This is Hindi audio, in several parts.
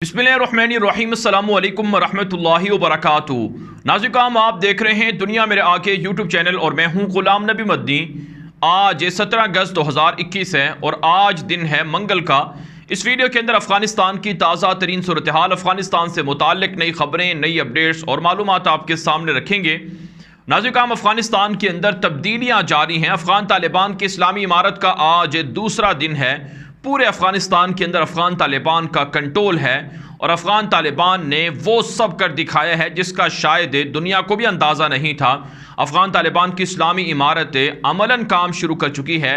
बिस्मिल्लाहिर्रहमानिर्रहीम अस्सलामु अलैकुम रहमतुल्लाहि व बरकातुहू। नाज़िकाम, आप देख रहे हैं दुनिया मेरे आके यूट्यूब चैनल और मैं हूं गुलाम नबी मदनी। आज 17 अगस्त 2021 है और आज दिन है मंगल का। इस वीडियो के अंदर अफ़गानिस्तान की ताज़ा तरीन सूरत हाल, अफ़गानिस्तान से मुताल्लिक नई खबरें, नई अपडेट्स और मालूमात आपके सामने रखेंगे। नाज़िकाम, अफ़गानिस्तान के अंदर तब्दीलियाँ जारी हैं। अफ़गान तालिबान की इस्लामी इमारत का आज दूसरा दिन है। पूरे अफ़गानिस्तान के अंदर अफ़गान तालिबान का कंट्रोल है और अफ़गान तालिबान ने वो सब कर दिखाया है जिसका शायद दुनिया को भी अंदाज़ा नहीं था। अफ़गान तालिबान की इस्लामी इमारत अमलन काम शुरू कर चुकी है।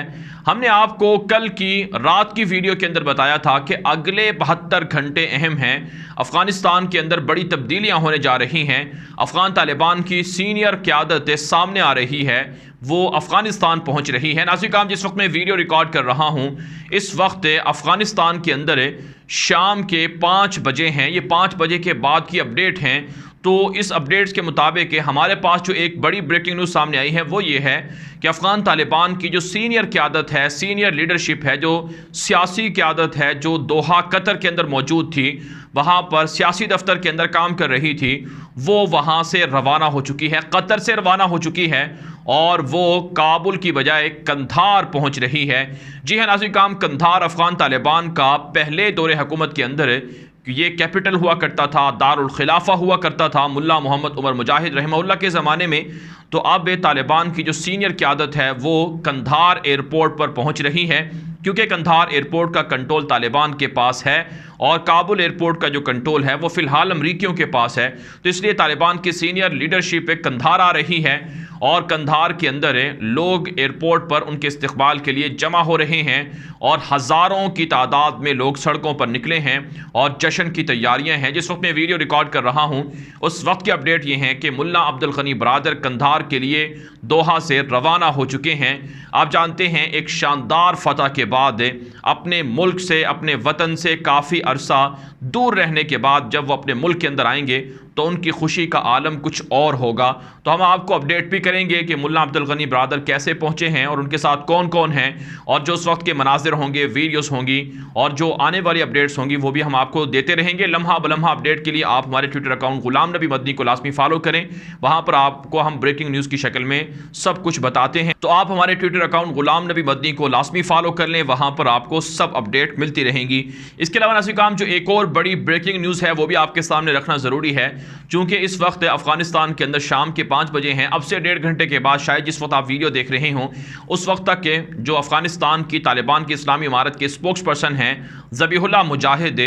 हमने आपको कल की रात की वीडियो के अंदर बताया था कि अगले 72 घंटे अहम हैं। अफ़गानिस्तान के अंदर बड़ी तब्दीलियाँ होने जा रही हैं। अफ़गान तालिबान की सीनियर क़यादत सामने आ रही है, वो अफ़गानिस्तान पहुँच रही है। नाज़िकाम, जिस वक्त मैं वीडियो रिकॉर्ड कर रहा हूँ इस वक्त अफ़गानिस्तान के अंदर शाम के 5 बजे हैं। ये 5 बजे के बाद की अपडेट हैं। तो इस अपडेट्स के मुताबिक हमारे पास जो एक बड़ी ब्रेकिंग न्यूज़ सामने आई है वो ये है कि अफ़गान तालिबान की जो सीनियर क़यादत है, सीनियर लीडरशिप है, जो सियासी क़यादत है, जो दोहा कतर के अंदर मौजूद थी, वहाँ पर सियासी दफ्तर के अंदर काम कर रही थी, वो वहाँ से रवाना हो चुकी है, कतर से रवाना हो चुकी है और वो काबुल की बजाय कंधार पहुँच रही है। जी हाँ नाज़िकाम, कंधार अफ़गान तालिबान का पहले दौरे हुकूमत के अंदर ये कैपिटल हुआ करता था, दारुल खिलाफा हुआ करता था मुल्ला मोहम्मद उमर मुजाहिद रहमहुल्लाह के ज़माने में। तो अब तालिबान की जो सीनियर क़यादत है वो कंधार एयरपोर्ट पर पहुंच रही है, क्योंकि कंधार एयरपोर्ट का कंट्रोल तालिबान के पास है और काबुल एयरपोर्ट का जो कंट्रोल है वो फ़िलहाल अमरीकियों के पास है। तो इसलिए तालिबान की सीनियर लीडरशिप कंधार आ रही है और कंधार के अंदर लोग एयरपोर्ट पर उनके इस्तकबाल के लिए जमा हो रहे हैं और हज़ारों की तादाद में लोग सड़कों पर निकले हैं और जश्न की तैयारियां हैं। जिस वक्त मैं वीडियो रिकॉर्ड कर रहा हूं उस वक्त की अपडेट ये है कि मुल्ला अब्दुल गनी बरादर कंधार के लिए दोहा से रवाना हो चुके हैं। आप जानते हैं, एक शानदार फतह के बाद अपने मुल्क से, अपने वतन से काफ़ी अरसा दूर रहने के बाद जब वो अपने मुल्क के अंदर आएंगे तो उनकी खुशी का आलम कुछ और होगा। तो हम आपको अपडेट भी करेंगे कि मुल्ला अब्दुल गनी बरादर कैसे पहुंचे हैं और उनके साथ कौन कौन हैं, और जो उस वक्त के मनाजिर होंगे, वीडियोस होंगी और जो आने वाली अपडेट्स होंगी वो भी हम आपको देते रहेंगे। लम्हा बलम्हा अपडेट के लिए आप हमारे ट्विटर अकाउंट गुलाम नबी मदनी को लाजमी फॉलो करें। वहाँ पर आपको हम ब्रेकिंग न्यूज़ की शक्ल में सब कुछ बताते हैं। तो आप हमारे ट्विटर अकाउंट गुलाम नबी मदनी को लाजमी फॉलो कर लें, वहाँ पर आपको सब अपडेट मिलती रहेंगी। इसके अलावा नाज़िकाम, जो एक और बड़ी ब्रेकिंग न्यूज़ है वो भी आपके सामने रखना ज़रूरी है, चूँकि इस वक्त अफ़गानिस्तान के अंदर शाम के 5 बजे हैं। अब से 1.5 घंटे के बाद, शायद जिस वक्त आप वीडियो देख रहे हों उस वक्त तक के जो अफ़गानिस्तान की तालिबान की इस्लामी इमारत के स्पोक्स पर्सन हैं ज़बीहुल्लाह मुजाहिद,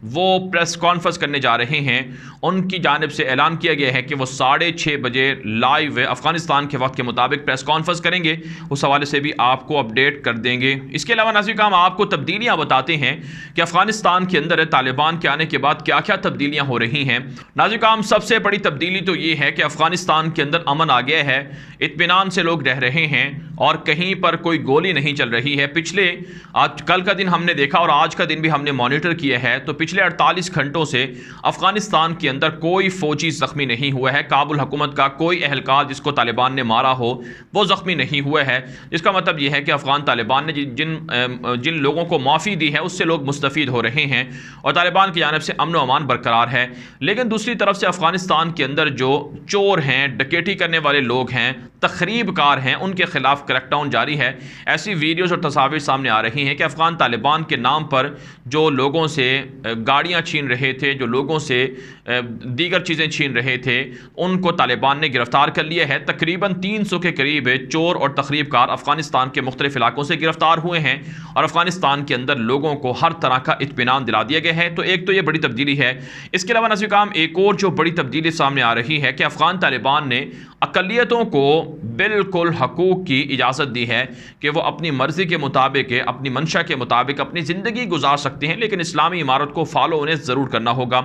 वो प्रेस कॉन्फ्रेंस करने जा रहे हैं। उनकी जानिब से ऐलान किया गया है कि वो 6:30 बजे लाइव अफ़गानिस्तान के वक्त के मुताबिक प्रेस कॉन्फ्रेंस करेंगे। उस हवाले से भी आपको अपडेट कर देंगे। इसके अलावा नाज़िकाम, आपको तब्दीलियाँ बताते हैं कि अफ़गानिस्तान के अंदर तालिबान के आने के बाद क्या क्या तब्दीलियाँ हो रही हैं। नाज़िकाम, सबसे बड़ी तब्दीली तो ये है कि अफ़गानिस्तान के अंदर अमन आ गया है, इत्मीनान से लोग रह रहे हैं और कहीं पर कोई गोली नहीं चल रही है। कल का दिन हमने देखा और आज का दिन भी हमने मॉनिटर किया है, तो पिछले 48 घंटों से अफ़गानिस्तान के अंदर कोई फ़ौजी ज़ख्मी नहीं हुआ है। काबुल हुकूमत का कोई एहलकार जिसको तालिबान ने मारा हो वो ज़ख्मी नहीं हुआ है। जिसका मतलब यह है कि अफ़गान तालिबान ने जिन लोगों को माफ़ी दी है उससे लोग मुस्तफ़ीद हो रहे हैं और तालिबान की जानिब से अमन व अमान बरकरार है। लेकिन दूसरी तरफ से अफ़गानिस्तान के अंदर जो चोर हैं, डकैती करने वाले लोग हैं, तखरीबकार हैं, उनके खिलाफ क्रैकडाउन जारी है। ऐसी वीडियोज़ और तस्वीरें सामने आ रही हैं कि अफ़गान तालिबान के नाम पर जो लोगों से गाड़ियाँ छीन रहे थे, जो लोगों से दीगर चीज़ें छीन रहे थे, उनको तालिबान ने गिरफ़्तार कर लिया है। तकरीबन 300 के करीब चोर और तखरीबकार अफ़गानिस्तान के मुख्तलिफ़ इलाकों से गिरफ़्तार हुए हैं और अफ़गानिस्तान के अंदर लोगों को हर तरह का इत्मीनान दिला दिया गया है। तो एक तो ये बड़ी तब्दीली है। इसके अलावा नाज़िकाम, एक और जो बड़ी तब्दीली सामने आ रही है कि अफ़गान तालिबान ने अक़लियतों को बिल्कुल हकूक़ की इजाज़त दी है कि वो अपनी मर्ज़ी के मुताबिक, अपनी मंशा के मुताबिक अपनी ज़िंदगी गुजार सकते हैं, लेकिन इस्लामी इमारत को फॉलो उन्हें ज़रूर करना होगा।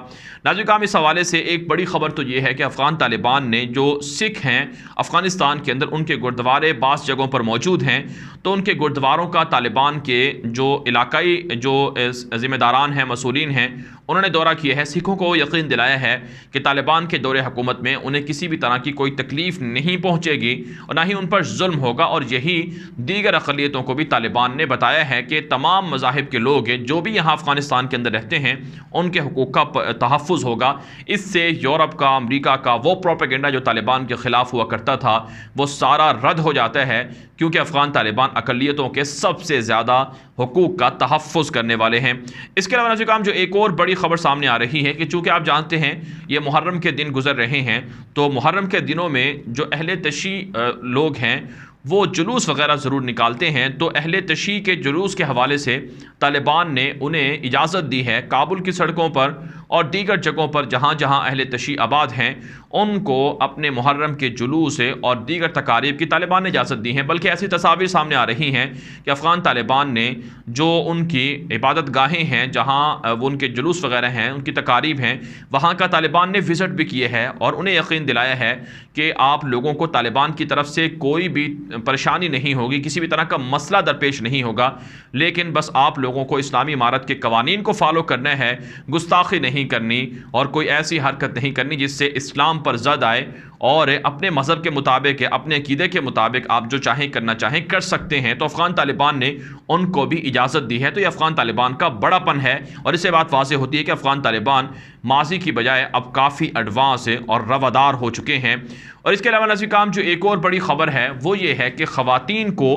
नाज़िकाम, इस हवाले से एक बड़ी ख़बर तो ये है कि अफ़गान तालिबान ने जो सिख हैं अफ़गानिस्तान के अंदर, उनके गुरुद्वारे बास जगहों पर मौजूद हैं, तो उनके गुरुद्वारों का तालिबान के जो इलाकाई जो ज़िम्मेदारान हैं, मसूलीन हैं, उन्होंने दौरा किया है, सिखों को यकीन दिलाया है कि तालिबान के दौरे हुकूमत में उन्हें किसी भी तरह की कोई तकलीफ नहीं पहुँचेगी और ना ही उन पर जुल्म होगा। और यही दीगर अक़लियतों को भी तालिबान ने बताया है कि तमाम मज़ाहिब के लोग जो भी यहाँ अफ़गानिस्तान के अंदर रहते हैं उनके हुकूक का तहफ़्फ़ुज़ होगा। इससे यूरोप का, अमरीका का वो प्रोपेगेंडा जो तालिबान के ख़िलाफ़ हुआ करता था वो सारा रद्द हो जाता है, क्योंकि अफ़गान तालिबान अक़लियतों के सबसे ज़्यादा हुकूक का तहफ़्फ़ुज़ करने वाले हैं। इसके अलावा नाज़रीन काम जो एक और बड़ी ख़बर सामने आ रही है कि चूँकि आप जानते हैं ये मुहर्रम के दिन गुज़र रहे हैं, तो मुहर्रम के दिनों में जो अहले तशी लोग हैं वो जुलूस वगैरह ज़रूर निकालते हैं। तो अहले तशी के जुलूस के हवाले से तालिबान ने उन्हें इजाज़त दी है काबुल की सड़कों पर और दीगर जगहों पर जहाँ जहाँ अहले तशी आबाद हैं उनको अपने मुहर्रम के जुलूस और दीगर तकारीब की तालिबान ने इजाज़त दी है। बल्कि ऐसी तस्वीर सामने आ रही हैं कि अफ़गान तालिबान ने जो उनकी इबादत गाहें हैं, जहाँ वो उनके जुलूस वगैरह हैं, उनकी तकारीब हैं, वहाँ का तालिबान ने विज़िट भी किए हैं और उन्हें यकीन दिलाया है कि आप लोगों को तालिबान की तरफ से कोई भी परेशानी नहीं होगी, किसी भी तरह का मसला दरपेश नहीं होगा, लेकिन बस आप लोगों को इस्लामी इमारत के कवानीन को फॉलो करना है, गुस्ताखी नहीं करनी और कोई ऐसी हरकत नहीं करनी जिससे इस्लाम पर ज़द आए, और अपने मज़हब के मुताबिक, अपने अक़ीदे के मुताबिक आप जो चाहें करना चाहें कर सकते हैं। तो अफ़गान तालिबान ने उनको भी इजाज़त दी है। तो ये अफ़गान तालिबान का बड़ापन है और इससे बात वाज़ेह होती है कि अफ़गान तालिबान माजी की बजाय अब काफ़ी एडवांस और रवादार हो चुके हैं। और इसके अलावा नाज़रीन काम जो एक और बड़ी ख़बर है वो ये है कि ख़वातीन को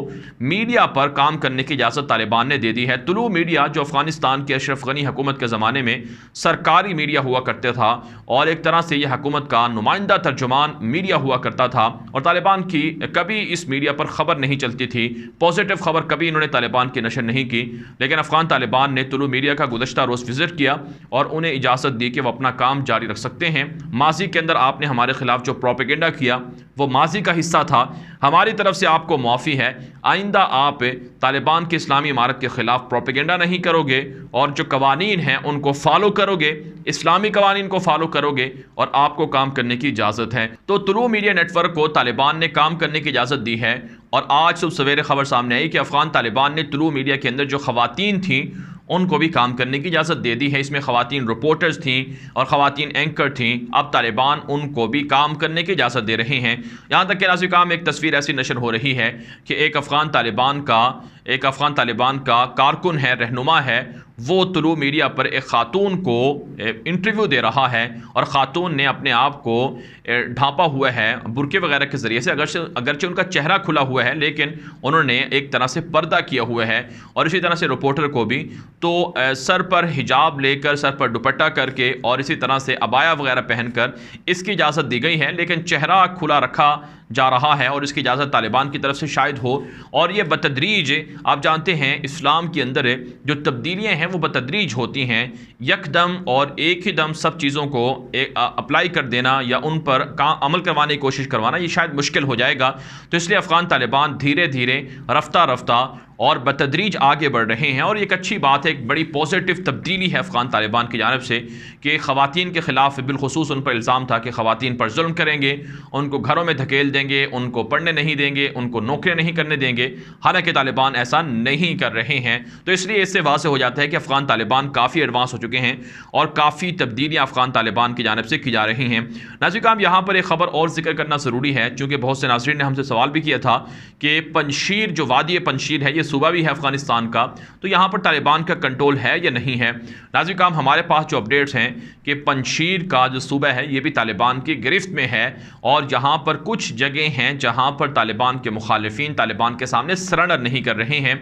मीडिया पर काम करने की इजाज़त तालिबान ने दे दी है। तुलू मीडिया जो अफ़गानिस्तान के अशरफ गनी हुकूमत के ज़माने में सरकारी मीडिया हुआ करता था और एक तरह से यह हुकूमत का नुमाइंदा तर्जुमान मीडिया हुआ करता था, और तालिबान की कभी इस मीडिया पर ख़बर नहीं चलती थी, पॉजिटिव ख़बर कभी इन्होंने तालिबान की नशर नहीं की। लेकिन अफ़गान तालिबान ने तुलू मीडिया का गुज़श्ता रोज़ विज़िट किया और उन्हें इजाज़त दी कि वो अपना काम जारी रख सकते हैं। माजी के अंदर आपने हमारे ख़िलाफ़ जो प्रोपेगेंडा किया वो माजी का हिस्सा था, हमारी तरफ से आपको माफ़ी है, आइंदा आप तालिबान की इस्लामी इमारत के ख़िलाफ़ प्रोपेगेंडा नहीं करोगे और जो कवानीन हैं उनको फॉलो करोगे, इस्लामी कवानीन को फॉलो करोगे और आपको काम करने की इजाज़त है। तो तुलू मीडिया नेटवर्क को तालिबान ने काम करने की इजाज़त दी है। और आज सुबह सवेरे खबर सामने आई कि अफ़गान तालिबान ने तुलू मीडिया के अंदर जो ख़वातीन थीं उनको भी काम करने की इजाज़त दे दी है। इसमें ख़वातीन रिपोर्टर्स थीं और ख़वातीन एंकर थीं, अब तालिबान उनको भी काम करने की इजाज़त दे रहे हैं। यहाँ तक कि नाज़रीन काम एक तस्वीर ऐसी नशर हो रही है कि एक अफ़गान तालिबान का कारकुन है, रहनुमा है, वो तुलू मीडिया पर एक ख़ातून को इंटरव्यू दे रहा है और ख़ातून ने अपने आप को ढांपा हुआ है बुरके वगैरह के ज़रिए से, अगरचे उनका चेहरा खुला हुआ है लेकिन उन्होंने एक तरह से पर्दा किया हुआ है। और इसी तरह से रिपोर्टर को भी तो सर पर हिजाब लेकर, सर पर दुपट्टा करके और इसी तरह से अबाया वगैरह पहनकर इसकी इजाज़त दी गई है, लेकिन चेहरा खुला रखा जा रहा है और इसकी इजाज़त तालिबान की तरफ से शायद हो। और ये बतदरीज, आप जानते हैं इस्लाम के अंदर जो तब्दीलियाँ हैं वो बतदरीज होती हैं, यकदम और एक ही दम सब चीज़ों को अप्लाई कर देना या उन पर अमल करवाने की कोशिश करवाना ये शायद मुश्किल हो जाएगा। तो इसलिए अफ़गान तालिबान धीरे धीरे रफ्ता रफ्ता और बतदरीज आगे बढ़ रहे हैं और एक अच्छी बात है, एक बड़ी पॉजिटिव तब्दीली है अफ़गान तालिबान की जानिब से कि ख़वातीन के ख़िलाफ़ बिलखुसूस उन पर इल्ज़ाम था कि ख़वातीन पर जुल्म करेंगे, उनको घरों में धकेल देंगे, उनको पढ़ने नहीं देंगे, उनको नौकरियाँ नहीं करने देंगे। हालांकि तालिबान ऐसा नहीं कर रहे हैं। तो इसलिए इससे वाज़ेह हो जाता है कि अफ़गान तालिबान काफ़ी एडवांस हो चुके हैं और काफ़ी तब्दीलियाँ अफ़गान तालिबान की जानिब से की जा रही हैं। नाज़रीन काम यहाँ पर एक ख़बर और जिक्र करना ज़रूरी है, चूँकि बहुत से नाज़रीन ने हमसे सवाल भी किया था कि पंजशीर जो वादी पंजशीर है, ये सूबा भी है अफ़गानिस्तान का, तो यहाँ पर तालिबान का कंट्रोल है या नहीं है। नाज़रीन काम हमारे पास जो अपडेट्स हैं कि पंजशीर का जो सूबा है ये भी तालिबान की गिरफ्त में है और यहाँ पर कुछ जगह हैं जहाँ पर तालिबान के मुखालिफिन तालिबान के सामने सरेंडर नहीं कर रहे हैं,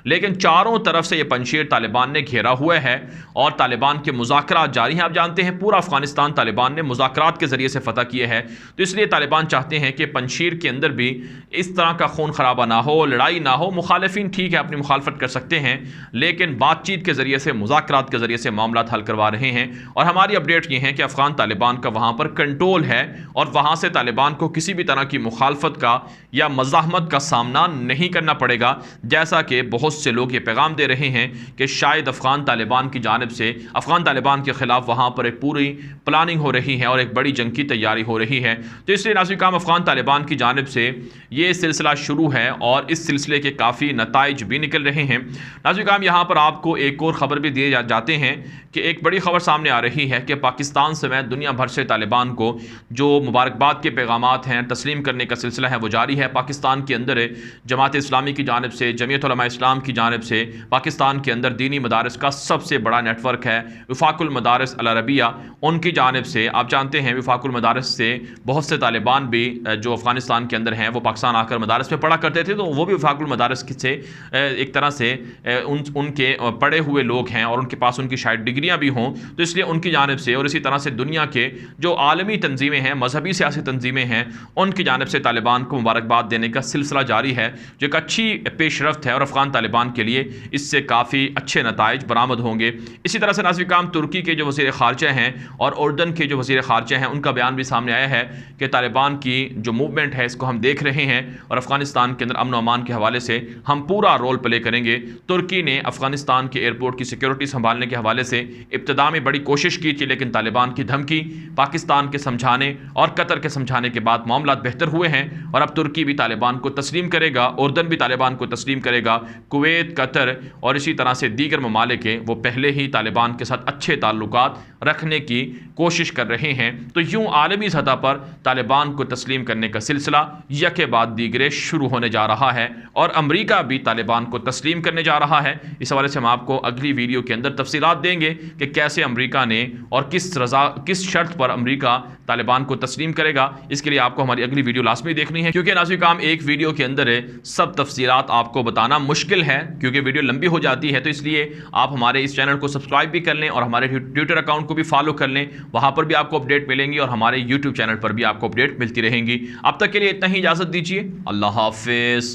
लेकिन चारों तरफ से ये पंजशीर तालिबान ने घेरा हुआ है और तालिबान के मुज़ाकरात जारी हैं। आप जानते हैं पूरा अफ़गानिस्तान तालिबान ने मुज़ाकरात के ज़रिए से फ़तह किए हैं, तो इसलिए तालिबान चाहते हैं कि पंजशीर के अंदर भी इस तरह का खून खराबा ना हो, लड़ाई ना हो। मुखालिफिन ठीक है अपनी मुखालफत कर सकते हैं, लेकिन बातचीत के ज़रिए से, मुज़ाकरात के ज़रिए से मामला हल करवा रहे हैं। और हमारी अपडेट ये है कि अफ़गान तालिबान का वहाँ पर कंट्रोल है और वहाँ से तालिबान को किसी भी तरह की मुखालफत का या मज़ाहमत का सामना नहीं करना पड़ेगा, जैसा कि बहुत से लोग ये पैगाम दे रहे हैं कि शायद अफ़गान तालिबान की जानिब से अफ़गान तालिबान के ख़िलाफ़ वहाँ पर एक पूरी प्लानिंग हो रही है और एक बड़ी जंग की तैयारी हो रही है। तो इसलिए नाज़रीन काम अफ़गान तालिबान की जानिब से ये सिलसिला शुरू है और इस सिलसिले के काफ़ी नताइज नताइज भी निकल रहे हैं। नाज़रीन हम यहाँ पर आपको एक और ख़बर भी दिए जाते हैं कि एक बड़ी ख़बर सामने आ रही है कि पाकिस्तान समेत दुनिया भर से तालिबान को जो मुबारकबाद के पैगामात हैं तस्लीम करने का सिलसिला है वो जारी है। पाकिस्तान के अंदर जमात इस्लामी की जानिब से, जमीयत उलमा इस्लाम की जानिब से पाकिस्तान के अंदर दीनी मदारस का सबसे बड़ा नेटवर्क है वफाकुल मदारस अल अरबिया, उनकी जानिब से आप जानते हैं वफाकुल मदारस से बहुत से तालिबान भी जो अफ़गानिस्तान के अंदर हैं वो पाकिस्तान आकर मदारस में पढ़ा करते थे, तो वो भी वफाकुल मदारस से एक तरह से उनके पढ़े हुए लोग हैं और उनके पास उनकी शायद डिग्रियां भी हों, तो इसलिए उनकी जानिब से और इसी तरह से दुनिया के जो आलमी तंजीमें हैं, मजहबी सियासी तंजीमें हैं, उनकी जानिब से तालिबान को मुबारकबाद देने का सिलसिला जारी है, जो एक अच्छी पेशरफ्त है और अफ़गान तालिबान के लिए इससे काफ़ी अच्छे नताइज बरामद होंगे। इसी तरह से नाज़रीन काम तुर्की के जो वज़ीर ख़ारजा हैं और उर्दन के जो वज़ीर ख़ारजा हैं उनका बयान भी सामने आया है कि तालिबान की जो मूवमेंट है इसको हम देख रहे हैं और अफ़गानिस्तान के अंदर अमन व अमान के हवाले से हम पूरा रोल प्ले करेंगे। तुर्की ने अफ़गानिस्तान के एयरपोर्ट की सिक्योरिटी संभालने के हवाले से इब्तिदा में बड़ी कोशिश की थी, लेकिन तालिबान की धमकी, पाकिस्तान के समझाने और कतर के समझाने के बाद मामला बेहतर हुए हैं और अब तुर्की भी तालिबान को तस्लीम करेगा, उर्दन भी तालिबान को तस्लीम करेगा। कुवैत, कतर और इसी तरह से दीगर ममालिक हैं वो पहले ही तालिबान के साथ अच्छे ताल्लुकात रखने की कोशिश कर रहे हैं। तो यूँ आलमी सतह पर तालिबान को तस्लीम करने का सिलसिला यके बाद दीगरे शुरू होने जा रहा है और अमरीका भी तालिबान को तस्लीम करने जा रहा है। इस हवाले से हम आपको अगली वीडियो के अंदर तफसीलात देंगे कि कैसे अमरीका ने और किस शर्त पर अमरीका तालिबान को तस्लीम करेगा। इसके लिए आपको हमारी अगली वीडियो लाजमी देखनी है, क्योंकि नाज़रीन काम एक वीडियो के अंदर सब तफसीलात आपको बताना मुश्किल है क्योंकि वीडियो लंबी हो जाती है। तो इसलिए आप हमारे इस चैनल को सब्सक्राइब भी कर लें और हमारे ट्विटर अकाउंट को भी फॉलो कर लें, वहाँ पर भी आपको अपडेट मिलेंगी और हमारे यूट्यूब चैनल पर भी आपको अपडेट मिलती रहेंगी। अब तक के लिए इतना ही, इजाज़त दीजिए, अल्लाह हाफिज़।